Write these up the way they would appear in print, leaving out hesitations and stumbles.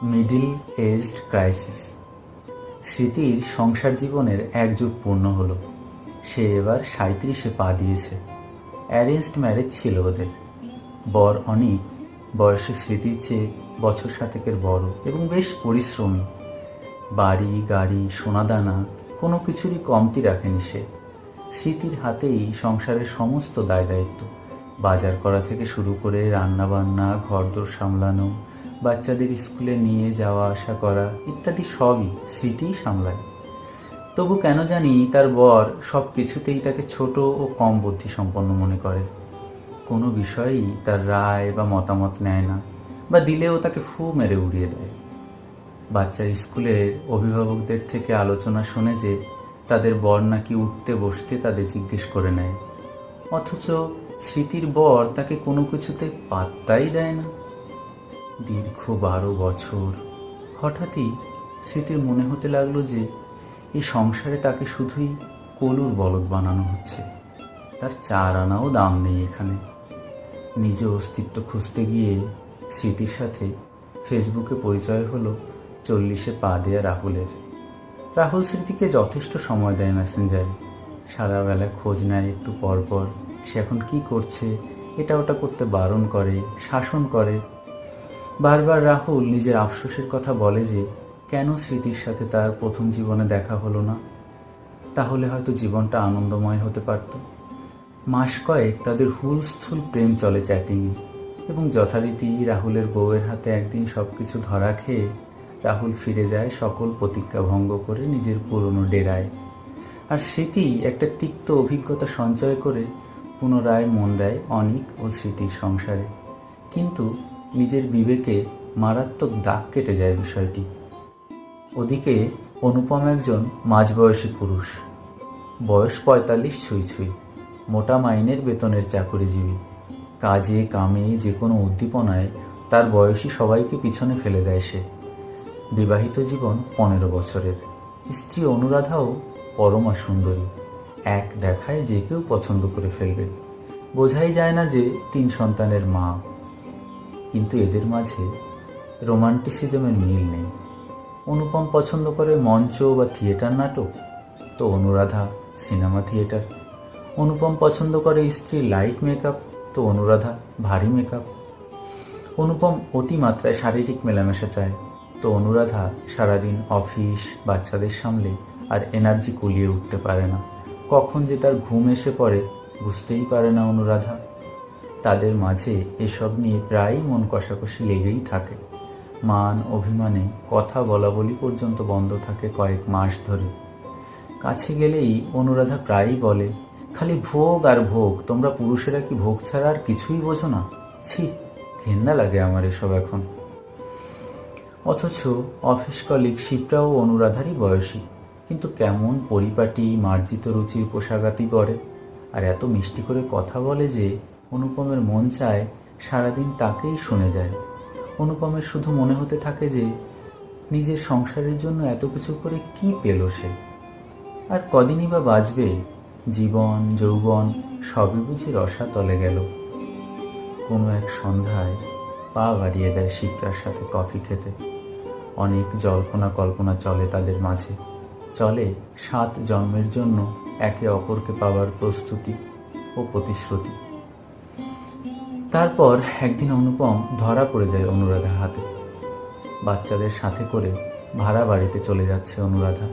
Middle aged crisis. স্মৃতির সংসার জীবনের এক যুগ পূর্ণ হলো। সে এবার 37-এ পা দিয়েছে। অ্যারেঞ্জড ম্যারেজ ছিল ওদের। বর অনেক বয়সে স্মৃতির চেয়ে বছর 7-এর বড় এবং বেশ পরিশ্রমী। বাড়ি গাড়ি সোনাদানা কোনো কিছুরই কমতি রাখেনি সে। স্মৃতির হাতেই সংসারের সমস্ত দায় দায়িত্ব, বাজার করা থেকে শুরু করে রান্নাবান্না, ঘরদোর সামলানো, বাচ্চাদের স্কুলে নিয়ে যাওয়া আসা করা ইত্যাদি সবই স্মৃতিই সামলায়। তবু কেন জানি তার বর সব কিছুতেই তাকে ছোট ও কম বুদ্ধিসম্পন্ন মনে করে। কোনো বিষয়েই তার রায় বা মতামত নেয় না, বা দিলেও তাকে ফু মেরে উড়িয়ে দেয়। বাচ্চার স্কুলের অভিভাবকদের থেকে আলোচনা শোনে যে তাদের বর নাকি উঠতে বসতে তাদের জিজ্ঞেস করে নেয়, অথচ স্মৃতির বর তাকে কোনো কিছুতে পাত্তাই দেয় না। দীর্ঘ 12 বছর হঠাৎই স্মৃতির মনে হতে লাগলো যে এই সংসারে তাকে শুধুই কলুর বলদ বানানো হচ্ছে। তার 4 আনাও দাম নেই এখানে। নিজ অস্তিত্ব খুঁজতে গিয়ে স্মৃতির সাথে ফেসবুকে পরিচয় হলো 40-এ পা দেয়া রাহুলের। রাহুল স্মৃতিকে যথেষ্ট সময় দেয় মেসেঞ্জারে। সারাবেলা খোঁজ নেয় একটু পর পর, সে এখন কী করছে, এটা ওটা করতে বারণ করে, শাসন করে। বারবার রাহুল নিজের আফসোসের কথা বলে যে কেন স্মৃতির সাথে তার প্রথম জীবনে দেখা হলো না, তাহলে হয়তো জীবনটা আনন্দময় হতে পারত। মাস কয়েক তাদের হুলস্থুল প্রেম চলে চ্যাটিংয়ে, এবং যথারীতি রাহুলের বউয়ের হাতে একদিন সব কিছু ধরা খেয়ে রাহুল ফিরে যায় সকল প্রতিজ্ঞা ভঙ্গ করে নিজের পুরনো ডেরায়। আর স্মৃতি একটা তিক্ত অভিজ্ঞতা সঞ্চয় করে পুনরায় মন দেয় অনিক ও স্মৃতির সংসারে। কিন্তু নিজের বিবেকে মারাত্মক দাগ কেটে যায় বিষয়টি। ওদিকে অনুপম একজন মাঝবয়সী পুরুষ, বয়স 45 ছুঁই ছুঁই, মোটা মাইনের বেতনের চাকরিজীবী। কাজে কামে যে কোনো উদ্দীপনায় তার বয়সী সবাইকে পিছনে ফেলে দেয় সে। বিবাহিত জীবন 15 বছরের। স্ত্রী অনুরাধাও পরমা সুন্দরী, এক দেখায় যে কেউ পছন্দ করে ফেলবে। বোঝাই যায় না যে 3 সন্তানের মা। কিন্তু এদের মাঝে রোমান্টিসিজমের মিল নেই। অনুপম পছন্দ করে মঞ্চ বা থিয়েটার নাটক, তো অনুরাধা সিনেমা থিয়েটার। অনুপম পছন্দ করে স্ত্রীর লাইট মেকআপ, তো অনুরাধা ভারী মেকআপ। অনুপম অতিমাত্রায় শারীরিক মেলামেশা চায়, তো অনুরাধা সারাদিন অফিস বাচ্চাদের সামলে আর এনার্জি কুলিয়ে উঠতে পারে না। কখন যে তার ঘুম এসে পড়ে বুঝতেই পারে না অনুরাধা। তাদের মাঝে এসব নিয়ে প্রায়ই মন কষাকষি লেগেই থাকে। মান অভিমানে কথা বলা বলি পর্যন্ত বন্ধ থাকে কয়েক মাস ধরে। কাছে গেলেই অনুরাধা প্রায়ই বলে, খালি ভোগ আর ভোগ, তোমরা পুরুষেরা কি ভোগ ছাড়া আর কিছুই বোঝো না? ছি, ঘেন্না লাগে আমার এসব এখন। অথচ অফিস কলিগ শিবরাও অনুরাধারই বয়সী, কিন্তু কেমন পরিপাটি মার্জিত রুচির পোশাকাতি পরে, আর এত মিষ্টি করে কথা বলে যে অনুপমের মন চায় সারাদিন তাকেই শুনে যায়। অনুপমের শুধু মনে হতে থাকে যে নিজের সংসারের জন্য এত কিছু করে কি পেল সে। আর কদিনই বা বাঁচবে, জীবন যৌবন সবই বুঝি রসাতলে গেল। কোনো এক সন্ধ্যায় পা বাড়িয়ে দেয় শিবরার সাথে কফি খেতে। অনেক জল্পনা কল্পনা চলে তাদের মাঝে। চলে 7 জন্মের জন্য একে অপরকে পাওয়ার প্রস্তুতি ও প্রতিশ্রুতি। তারপর একদিন অনুপম ধরা পড়ে যায় অনুরাধার হাতে। বাচ্চাদের সাথে করে ভাড়া বাড়িতে চলে যাচ্ছে অনুরাধা।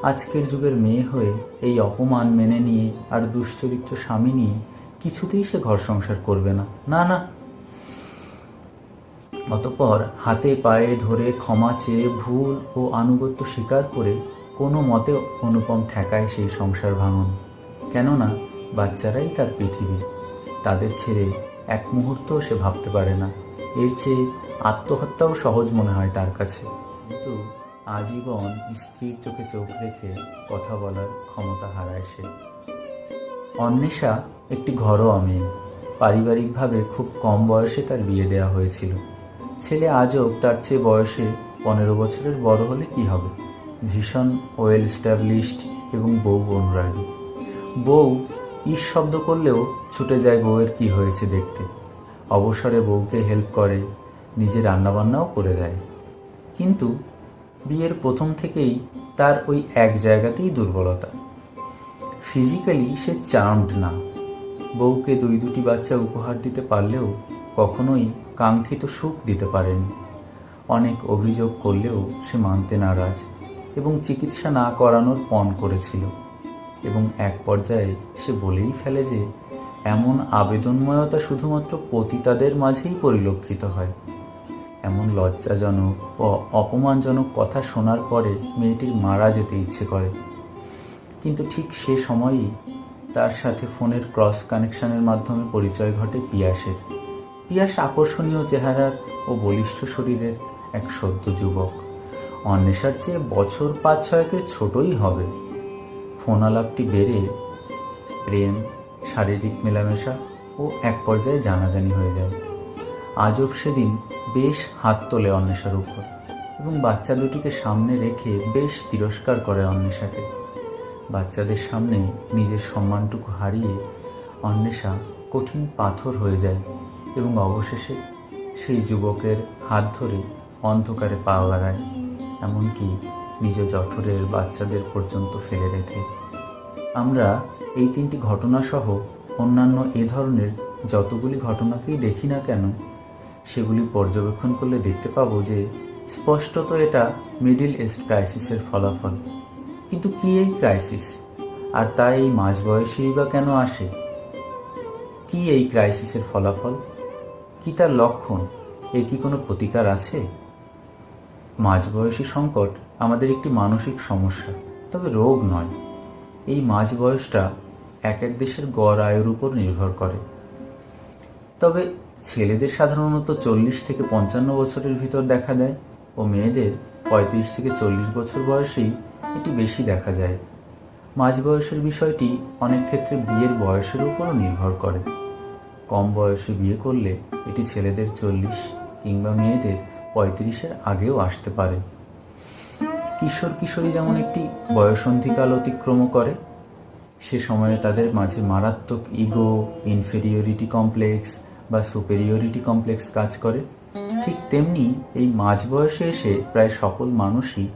আজকের যুগের মেয়ে হয়ে এই অপমান মেনে নিয়ে আর দুশ্চরিত্র স্বামী নিয়ে কিছুতেই সে ঘর সংসার করবে না, না না। অতঃপর হাতে পায়ে ধরে ক্ষমা চেয়ে ভুল ও আনুগত্য স্বীকার করে কোনো মতে অনুপম ঠেকায় সেই সংসার ভাঙন। কেননা বাচ্চারাই তার পৃথিবী। তাদের ছেড়ে এক মুহূর্তও সে ভাবতে পারে না। এর চেয়ে আত্মহত্যাও সহজ মনে হয় তার কাছে। কিন্তু আজীবন স্ত্রীর চোখে চোখ রেখে কথা বলার ক্ষমতা হারায় সে। অন্বেষা একটি ঘরোয়া মেয়ে। পারিবারিকভাবে খুব কম বয়সে তার বিয়ে দেওয়া হয়েছিল। ছেলে আজব তার চেয়ে বয়সে 15 বছরের বড় হলে কি হবে। ভীষণ ওয়েল এস্টাবলিশড এবং বউ অনুরাগী। বউ ঈশ শব্দ করলেও ছুটে যায় বউয়ের কি হয়েছে দেখতে। অবসরে বউকে হেল্প করে, নিজে রান্নাবান্নাও করে দেয়। কিন্তু বিয়ের প্রথম থেকেই তার ওই এক জায়গাতেই দুর্বলতা। ফিজিক্যালি সে চার্মড না, বউকে দুটি বাচ্চা উপহার দিতে পারলেও কখনোই কাঙ্ক্ষিত সুখ দিতে পারেনি। অনেক অভিযোগ করলেও সে মানতে নারাজ এবং চিকিৎসা না করানোর পণ করেছিল। এবং এক পর্যায়ে সে বলেই ফেলে যে এমন আবেদনময়তা শুধুমাত্র পতিতাদের মাঝেই পরিলক্ষিত হয়। এমন লজ্জাজনক ও অপমানজনক কথা শোনার পরে মেয়েটির মারা যেতে ইচ্ছে করে। কিন্তু ঠিক সে সময়ই তার সাথে ফোনের ক্রস কানেকশনের মাধ্যমে পরিচয় ঘটে পিয়াসের। পিয়াস আকর্ষণীয় চেহারার ও বলিষ্ঠ শরীরের এক সদ্য যুবক, অন্বেষার চেয়ে বছর 5-6 ছোটই হবে। ফোন আলাপটি বেড়ে প্রেম, শারীরিক মেলামেশা ও এক পর্যায়ে জানাজানি হয়ে যায়। আজব সেদিন বেশ হাত তোলে অন্বেষার উপর এবং বাচ্চা দুটিকে সামনে রেখে বেশ তিরস্কার করে অন্বেষাকে। বাচ্চাদের সামনে নিজের সম্মানটুকু হারিয়ে অন্বেষা কঠিন পাথর হয়ে যায় এবং অবশেষে সেই যুবকের হাত ধরে অন্ধকারে পা বাড়ায়, এমনকি নিজ জঠরের বাচ্চাদের পর্যন্ত ফেলে রেখে। আমরা এই 3টি ঘটনাসহ অন্যান্য এ ধরনের যতগুলি ঘটনাকেই দেখি না কেন, সেগুলি পর্যবেক্ষণ করলে দেখতে পাবো যে স্পষ্টত এটা মিডল এজ ক্রাইসিসের ফলাফল। কিন্তু কি এই ক্রাইসিস, আর তা এই মাঝবয়সেই বা কেন আসে? কি এই ক্রাইসিসের ফলাফল, কি তার লক্ষণ, এর কি কোনো প্রতিকার আছে? মাঝবয়সী সংকট আমাদের একটি মানসিক সমস্যা, তবে রোগ নয়। এই মাঝবয়সটা এক এক দেশের গড় আয়ুর উপর নির্ভর করে। তবে ছেলেদের সাধারণত 40 থেকে 55 বছরের ভিতর দেখা দেয় ও মেয়েদের 35 থেকে 40 বছর বয়সেই এটি বেশি দেখা যায়। মাঝবয়সের বিষয়টি অনেক ক্ষেত্রে বিয়ের বয়সের উপরও নির্ভর করে। কম বয়সে বিয়ে করলে এটি ছেলেদের 40 কিংবা মেয়েদের 35-এর আগেও আসতে পারে। কিশোর কিশোরী যেমন একটি বয়সন্ধিকাল অতিক্রম করে, সে সময়ে তাদের মাঝে মারাত্মক ইগো, ইনফেরিয়রিটি কমপ্লেক্স বা সুপেরিয়রিটি কমপ্লেক্স কাজ করে, ঠিক তেমনি এই মাঝ বয়সে এসে প্রায় সকল মানুষই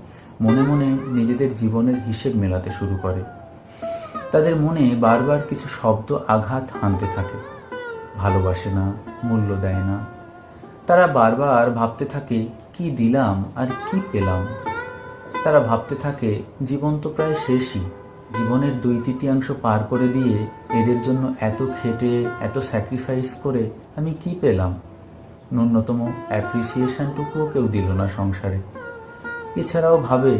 মনে মনে নিজেদের জীবনের হিসেব মেলাতে শুরু করে। তাদের মনে বারবার কিছু শব্দ আঘাত হানতে থাকে। ভালোবাসে না, মূল্য দেয় না। তারা বারবার ভাবতে থাকে কি দিলাম আর কি পেলাম। তারা ভাবতে থাকে জীবন তো প্রায় শেষই, জীবনের 2/3 পার করে দিয়ে এদের জন্য এত খেটে, এত স্যাক্রিফাইস করে আমি কি পেলাম? ন্যূনতম অ্যাপ্রিসিয়েশনটুকুও কেউ দিল না সংসারে। এছাড়াও ভাবে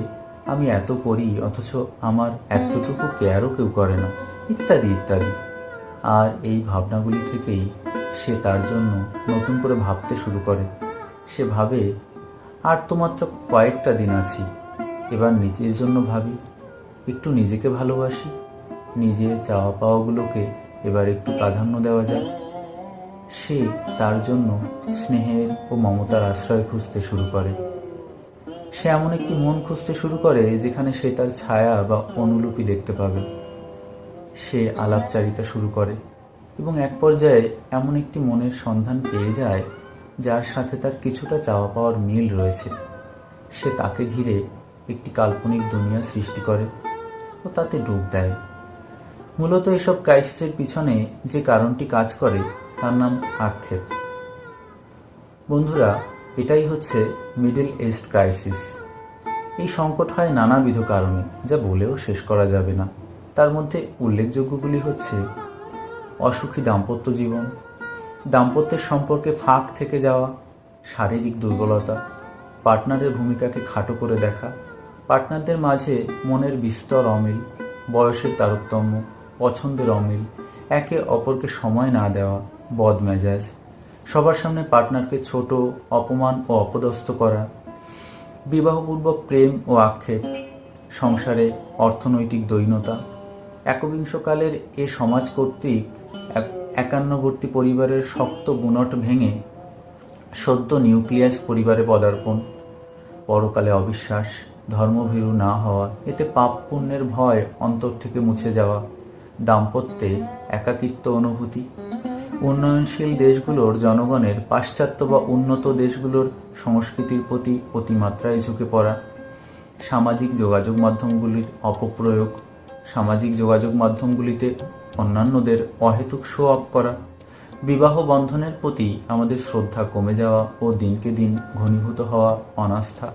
আমি এত করি অথচ আমার এতটুকু কেয়ারও কেউ করে না, ইত্যাদি ইত্যাদি। আর এই ভাবনাগুলি থেকেই সে তার জন্য নতুন করে ভাবতে শুরু করে। সে ভাবে আর তো মাত্র কয়েকটা দিন আছি, এবার নিজের জন্য ভাবি, একটু নিজেকে ভালোবাসি, নিজের চাওয়া পাওয়াগুলোকে এবার একটু প্রাধান্য দেওয়া যায়। সে তার জন্য স্নেহের ও মমতার আশ্রয় খুঁজতে শুরু করে। সে এমন একটি মন খুঁজতে শুরু করে যেখানে সে তার ছায়া বা অনুলিপি দেখতে পাবে। সে আলাপচারিতা শুরু করে এবং এক পর্যায়ে এমন একটি মনের সন্ধান পেয়ে যায় যার সাথে তার কিছুটা চাওয়া পাওয়ার মিল রয়েছে। সে তাকে ঘিরে একটি কাল্পনিক দুনিয়া সৃষ্টি করে ও তাতে ডুব দেয়। মূলত এসব ক্রাইসিসের পিছনে যে কারণটি কাজ করে তার নাম আক্ষেপ। বন্ধুরা, এটাই হচ্ছে মিডল এজ ক্রাইসিস। এই সংকট হয় নানাবিধ কারণে, যা বলেও শেষ করা যাবে না। তার মধ্যে উল্লেখযোগ্যগুলি হচ্ছে অসুখী দাম্পত্য জীবন, দাম্পত্যের সম্পর্কে ফাঁক থেকে যাওয়া, শারীরিক দুর্বলতা, পার্টনারের ভূমিকাকে খাটো করে দেখা, পার্টনারদের মাঝে মনের বিস্তর অমিল, বয়সের তারতম্য, পছন্দের অমিল, একে অপরকে সময় না দেওয়া, বদমেজাজ, সবার সামনে পার্টনারকে ছোট, অপমান ও অপদস্থ করা, বিবাহপূর্বক প্রেম ও আক্ষেপ, সংসারে অর্থনৈতিক দৈন্যতা, একবিংশকালের এ সমাজ কর্তৃক একান্নবর্তী পরিবারের শক্ত বুনট ভেঙে সদ্য নিউক্লিয়াস পরিবারে পদার্পণ, পরকালে অবিশ্বাস, ধর্মভীরু না হওয়া, এতে পাপ পুণ্যের ভয় অন্তর থেকে মুছে যাওয়া, দাম্পত্যে একাকিত্ব অনুভূতি, উন্নয়নশীল দেশগুলোর জনগণের পাশ্চাত্য বা উন্নত দেশগুলোর সংস্কৃতির প্রতি অতিমাত্রায় ঝুঁকে পড়া, সামাজিক যোগাযোগ মাধ্যমগুলির অপপ্রয়োগ, সামাজিক যোগাযোগ মাধ্যমগুলিতে অন্যান্যদের অহেতুক শো অফ করা, বিবাহ বন্ধনের প্রতি আমাদের শ্রদ্ধা কমে যাওয়া ও দিনকে দিন ঘনীভূত হওয়া অনাস্থা,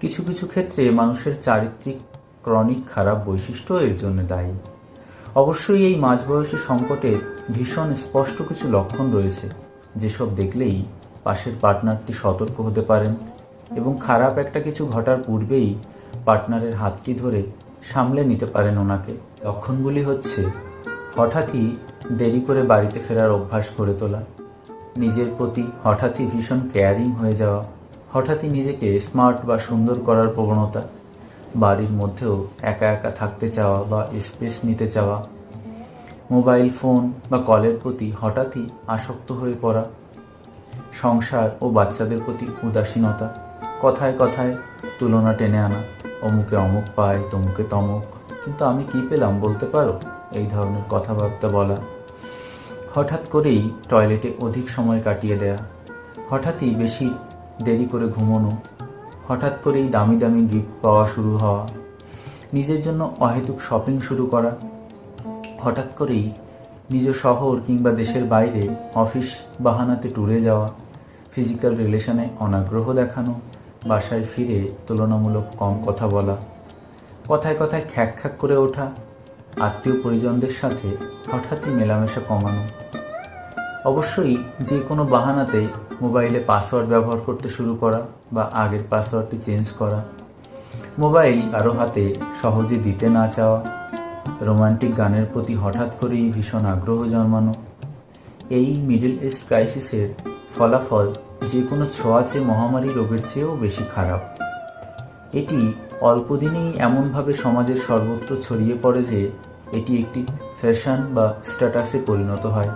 কিছু কিছু ক্ষেত্রে মানুষের চারিত্রিক ক্রনিক খারাপ বৈশিষ্ট্য এর জন্য দায়ী। অবশ্যই এই মাঝবয়সী সংকটের ভীষণ স্পষ্ট কিছু লক্ষণ রয়েছে, যেসব দেখলেই পাশের পার্টনারটি সতর্ক হতে পারেন এবং খারাপ একটা কিছু ঘটার পূর্বেই পার্টনারের হাতটি ধরে সামলে নিতে পারেন ওনাকে। লক্ষণগুলি হচ্ছে হঠাৎই দেরি করে বাড়িতে ফেরার অভ্যাস গড়ে তোলা, নিজের প্রতি হঠাৎই ভীষণ কেয়ারিং হয়ে যাওয়া, হঠাৎই নিজেকে স্মার্ট বা সুন্দর করার প্রবণতা, বাড়ির মধ্যেও একা একা থাকতে চাওয়া বা স্পেস নিতে চাওয়া, মোবাইল ফোন বা কলের প্রতি হঠাৎই আসক্ত হয়ে পড়া, সংসার ও বাচ্চাদের প্রতি উদাসীনতা, কথায় কথায় তুলনা টেনে আনা, অমুকে অমুক পায় তমুকে তমুক, কিন্তু আমি কি পেলাম বলতে পারো, এই ধরনের কথাবার্তা বলা, হঠাৎ করেই টয়লেটে অধিক সময় কাটিয়ে দেয়া, হঠাৎই বেশি দেরি করে ঘুমোনো, হঠাৎ করেই দামি দামি গিফট পাওয়া শুরু হওয়া, নিজের জন্য অহেতুক শপিং শুরু করা, হঠাৎ করেই নিজ শহর কিংবা দেশের বাইরে অফিস বাহানাতে ট্যুরে যাওয়া, ফিজিক্যাল রিলেশনে অনাগ্রহ দেখানো, বাসায় ফিরে তুলনামূলক কম কথা বলা, কথায় কথায় খ্যাক খ্যাক করে ওঠা, আত্মীয় পরিজনদের সাথে হঠাৎই মেলামেশা কমানো, অবশ্যই যে কোনো বাহানাতে মোবাইলে পাসওয়ার্ড ব্যবহার করতে শুরু করা বা আগের পাসওয়ার্ডটি চেঞ্জ করা, মোবাইল কারো হাতে সহজে দিতে না চাওয়া, রোমান্টিক গানের প্রতি হঠাৎ করেই ভীষণ আগ্রহ জন্মানো। এই মিডল ইস্ট ক্রাইসিসের ফলাফল যে কোনো ছোঁয়াচে মহামারী রোগের চেয়েও বেশি খারাপ। এটি অল্প দিনেই এমনভাবে সমাজের সর্বত্র ছড়িয়ে পড়ে যে এটি একটি ফ্যাশন বা স্ট্যাটাসে পরিণত হয়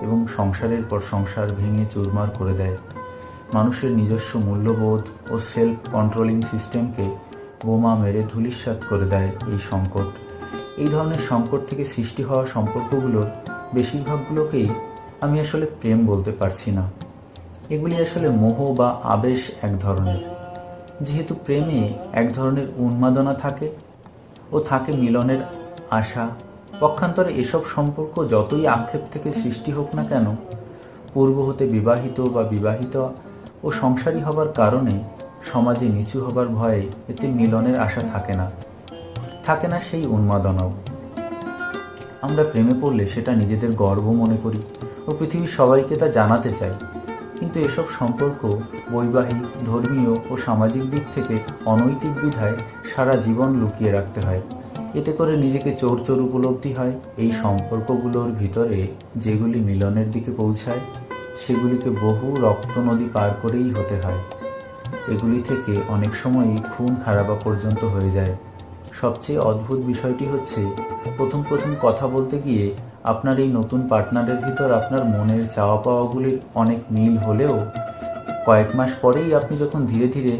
এবং সংসারের পর সংসার ভেঙে চুরমার করে দেয়। মানুষের নিজস্ব মূল্যবোধ ও সেলফ কন্ট্রোলিং সিস্টেমকে বোমা মেরে ধূলিসাৎ করে দেয় এই সংকট। এই ধরনের সংকট থেকে সৃষ্টি হওয়া সম্পর্কগুলোর বেশিরভাগগুলোকেই আমি আসলে প্রেম বলতে পারছি না, এগুলি আসলে মোহ বা আবেশ এক ধরনের। যেহেতু প্রেমে এক ধরনের উন্মাদনা থাকে ও থাকে মিলনের আশা, পক্ষান্তরে এসব সম্পর্ক যতই আক্ষেপ থেকে সৃষ্টি হোক না কেন, পূর্ব হতে বিবাহিত বা বিবাহিতা ও সংসারী হবার কারণে সমাজে নিচু হবার ভয়ে এতে মিলনের আশা থাকে না সেই উন্মাদনাও। আমরা প্রেমে পড়লে সেটা নিজেদের গর্ব মনে করি ও পৃথিবীর সবাইকে তা জানাতে চাই, কিন্তু এসব সম্পর্ক বৈবাহিক, ধর্মীয় ও সামাজিক দিক থেকে অনৈতিক বিধায় সারা জীবন লুকিয়ে রাখতে হয়। এতে করে নিজেকে চোর চোর উপলব্ধি হয়। এই সম্পর্কগুলোর ভিতরে যেগুলি মিলনের দিকে পৌঁছায় সেগুলিকে বহু রক্ত নদী পার করেই হতে হয়। এগুলি থেকে অনেক সময়ই খুন খারাপা পর্যন্ত হয়ে যায়। সবচেয়ে অদ্ভুত বিষয়টি হচ্ছে, প্রথম কথা বলতে গিয়ে আপনার এই নতুন পার্টনারের ভিতর আপনার মনের চাওয়া পাওয়াগুলির অনেক মিল হলেও কয়েক মাস পরেই আপনি যখন ধীরে ধীরে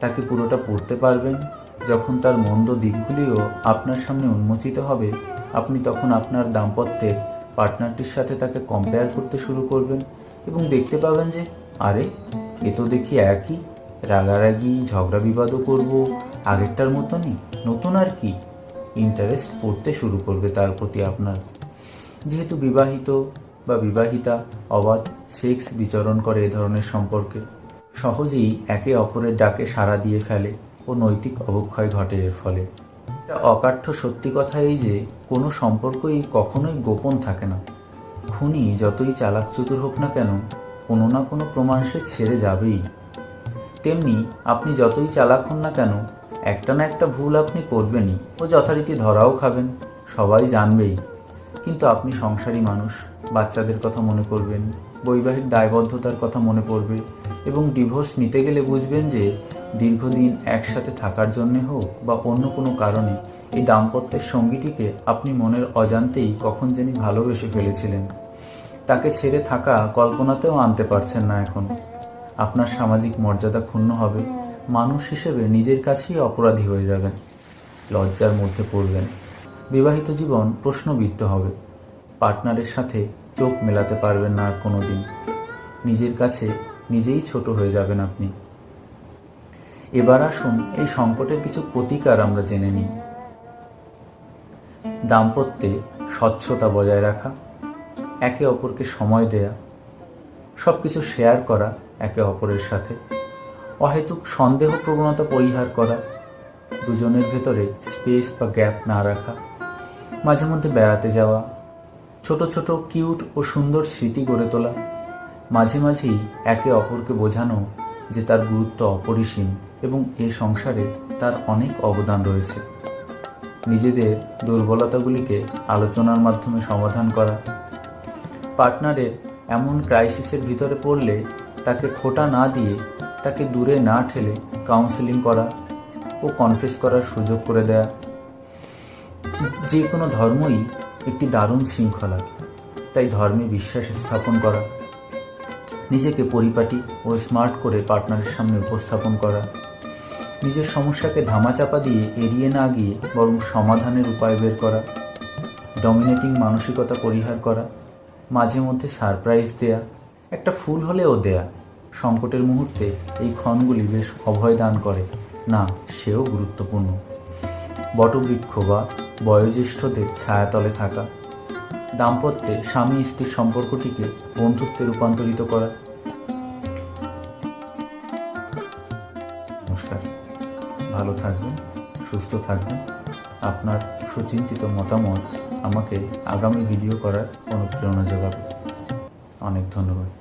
তাকে পুরোটা পড়তে পারবেন, যখন তার মন্দ দিকগুলিও আপনার সামনে উন্মোচিত হবে, আপনি তখন আপনার দাম্পত্যের পার্টনারটির সাথে তাকে কম্পেয়ার করতে শুরু করবেন এবং দেখতে পাবেন যে আরে, এ তো দেখি একই, রাগারাগি ঝগড়া বিবাদও করবো, আগেরটার মতনই, নতুন আর কি। ইন্টারেস্ট পড়তে শুরু করবে তার প্রতি আপনার। যেহেতু বিবাহিত বা বিবাহিতা অবাধ সেক্স বিচরণ করে এ ধরনের সম্পর্কে, সহজেই একে অপরের ডাকে সাড়া দিয়ে ফেলে ও নৈতিক অবক্ষয় ঘটে এর ফলে। এটা অকাঠ্য সত্যি কথা এই যে কোনো সম্পর্কই কখনোই গোপন থাকে না। খুনি যতই চালাক চতুর হোক না কেন, কোনো না কোনো প্রমাণ সে ছেড়ে যাবেই। তেমনি আপনি যতই চালাক হন না কেন, একটা না একটা ভুল আপনি করবেনই ও যথারীতি ধরাও খাবেন, সবাই জানবেই। কিন্তু আপনি সংসারী মানুষ, বাচ্চাদের কথা মনে করবেন, বৈবাহিক দায়বদ্ধতার কথা মনে পড়বে এবং ডিভোর্স নিতে গেলে বুঝবেন যে দীর্ঘদিন একসাথে থাকার জন্যে হোক বা অন্য কোনো কারণে এই দাম্পত্যের সঙ্গীটিকে আপনি মনের অজান্তেই কখন জানি ভালোবেসে ফেলেছিলেন। তাকে ছেড়ে থাকা কল্পনাতেও আনতে পারছেন না এখন। আপনার সামাজিক মর্যাদা ক্ষুণ্ণ হবে, মানুষ হিসেবে নিজের কাছেই অপরাধী হয়ে যাবেন, লজ্জার মধ্যে পড়বেন। বিবাহিত জীবন প্রশ্নবিদ্ধ হবে, পার্টনারের সাথে চোখ মেলাতে পারবেন না আর কোনো দিন। নিজের কাছে নিজেই ছোট হয়ে যাবেন আপনি। এবার আসুন এই সংকটের কিছু প্রতিকার আমরা জেনে নিই। দাম্পত্যে স্বচ্ছতা বজায় রাখা, একে অপরকে সময় দেয়া, সব কিছু শেয়ার করা একে অপরের সাথে, অহেতুক সন্দেহ প্রবণতা পরিহার করা, দুজনের ভেতরে স্পেস বা গ্যাপ না রাখা, মাঝে মধ্যে বেড়াতে যাওয়া, ছোট ছোট কিউট ও সুন্দর স্মৃতি গড়ে তোলা, মাঝে মাঝেই একে অপরকে বোঝানো যে তার গুরুত্ব অপরিসীম এবং এ সংসারে তার অনেক অবদান রয়েছে। নিজেদের দুর্বলতাগুলিকে আলোচনার মাধ্যমে সমাধান করা, পার্টনারের এমন ক্রাইসিসের ভিতরে পড়লে তাকে খোঁটা না দিয়ে তাকে দূরে না ঠেলে কাউন্সেলিং করা ও কনফেস করার সুযোগ করে দেয়া। যে কোনো ধর্মই একটি দারুণ শৃঙ্খলা, তাই ধর্মে বিশ্বাস স্থাপন করা, নিজেকে পরিপাটি ও স্মার্ট করে পার্টনারের সামনে উপস্থাপন করা, নিজের সমস্যাকে ধামাচাপা দিয়ে এড়িয়ে না গিয়ে বরং সমাধানের উপায় বের করা, ডমিনেটিং মানসিকতা পরিহার করা, মাঝে মধ্যে সারপ্রাইজ দেয়া, একটা ফুল হলেও দেয়া। সংকটের মুহূর্তে এই ক্ষণগুলি বেশ অভয় দান করে, না সেও গুরুত্বপূর্ণ। বটবৃক্ষ বা বয়োজ্যেষ্ঠদের ছায়াতলে থাকা, দাম্পত্যে স্বামী স্ত্রীর সম্পর্কটিকে বন্ধুত্বে রূপান্তরিত করা। নমস্কার, ভালো থাকবেন, সুস্থ থাকবেন। আপনার সুচিন্তিত মতামত আমাকে আগামী ভিডিও করার অনুপ্রেরণা যোগাবে। অনেক ধন্যবাদ।